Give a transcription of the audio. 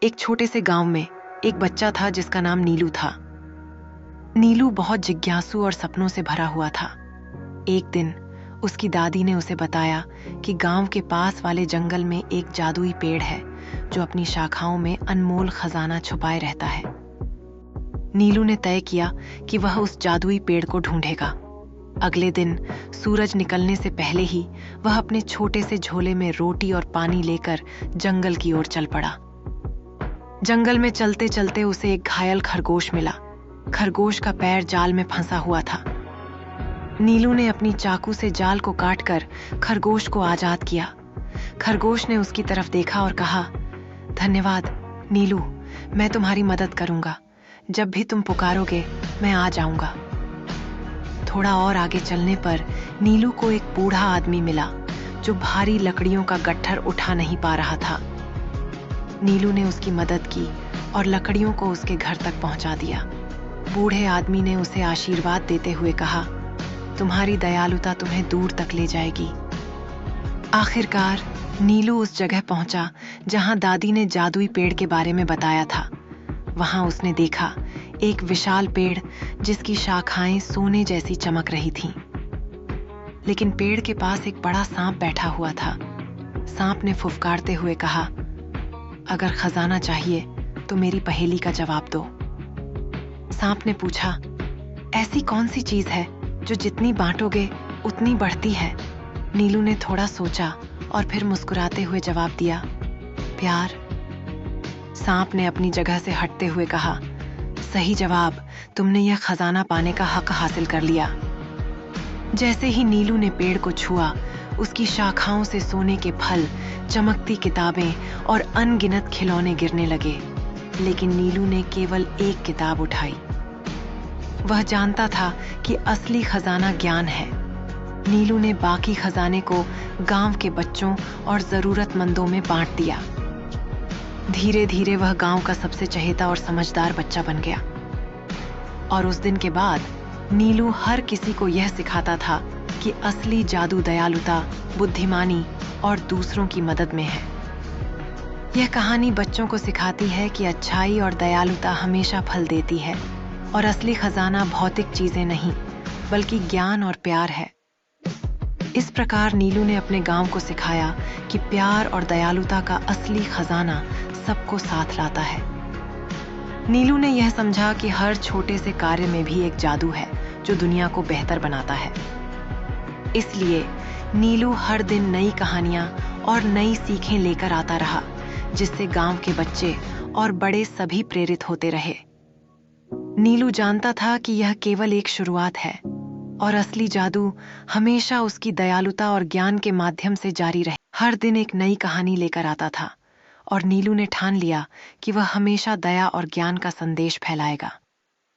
एक छोटे से गांव में एक बच्चा था जिसका नाम नीलू था। नीलू बहुत जिज्ञासु और सपनों से भरा हुआ था। एक दिन उसकी दादी ने उसे बताया कि गांव के पास वाले जंगल में एक जादुई पेड़ है जो अपनी शाखाओं में अनमोल खजाना छुपाए रहता है। नीलू ने तय किया कि वह उस जादुई पेड़ को ढूंढेगा। अगले दिन सूरज निकलने से पहले ही वह अपने छोटे से झोले में रोटी और पानी लेकर जंगल की ओर चल पड़ा। जंगल में चलते चलते उसे एक घायल खरगोश मिला। खरगोश का पैर जाल में फंसा हुआ था। नीलू ने अपनी चाकू से जाल को काटकर खरगोश को आजाद किया। खरगोश ने उसकी तरफ देखा और कहा, धन्यवाद नीलू, मैं तुम्हारी मदद करूंगा। जब भी तुम पुकारोगे मैं आ जाऊंगा। थोड़ा और आगे चलने पर नीलू को एक बूढ़ा आदमी मिला जो भारी लकड़ियों का गट्ठर उठा नहीं पा रहा था। नीलू ने उसकी मदद की और लकड़ियों को उसके घर तक पहुंचा दिया। बूढ़े आदमी ने उसे आशीर्वाद देते हुए कहा, तुम्हारी दयालुता तुम्हें दूर तक ले जाएगी। आखिरकार नीलू उस जगह पहुंचा जहां दादी ने जादुई पेड़ के बारे में बताया था। वहां उसने देखा एक विशाल पेड़ जिसकी शाखाएं सोने जैसी चमक रही थीं। लेकिन पेड़ के पास एक बड़ा सांप बैठा हुआ था। सांप ने फुफकारते हुए कहा, अगर खजाना चाहिए तो मेरी पहेली का जवाब दो। सांप ने पूछा, ऐसी कौन सी चीज है जो जितनी बांटोगे उतनी बढ़ती है? नीलू ने थोड़ा सोचा और फिर मुस्कुराते हुए जवाब दिया, प्यार। सांप ने अपनी जगह से हटते हुए कहा, सही जवाब, तुमने यह खजाना पाने का हक हासिल कर लिया। जैसे ही नीलू ने पेड़ को छुआ, उसकी शाखाओं से सोने के फल, चमकती किताबें और अनगिनत खिलौने गिरने लगे। लेकिन नीलू ने केवल एक किताब उठाई। वह जानता था कि असली खजाना ज्ञान है। नीलू ने बाकी खजाने को गांव के बच्चों और जरूरतमंदों में बांट दिया। धीरे धीरे वह गांव का सबसे चहेता और समझदार बच्चा बन गया। और उस दिन के बाद नीलू हर किसी को यह सिखाता था कि असली जादू दयालुता, बुद्धिमानी और दूसरों की मदद में है। यह कहानी बच्चों को सिखाती है कि अच्छाई और दयालुता हमेशा फल देती है और असली खजाना भौतिक चीजें नहीं बल्कि ज्ञान और प्यार है। इस प्रकार नीलू ने अपने गांव को सिखाया कि प्यार और दयालुता का असली खजाना सबको साथ लाता है। नीलू ने यह समझा कि हर छोटे से कार्य में भी एक जादू है जो दुनिया को बेहतर बनाता है। इसलिए नीलू हर दिन नई कहानियां और नई सीखें लेकर आता रहा, जिससे गांव के बच्चे और बड़े सभी प्रेरित होते रहे। नीलू जानता था कि यह केवल एक शुरुआत है और असली जादू हमेशा उसकी दयालुता और ज्ञान के माध्यम से जारी रहे। हर दिन एक नई कहानी लेकर आता था और नीलू ने ठान लिया कि वह हमेशा दया और ज्ञान का संदेश फैलाएगा।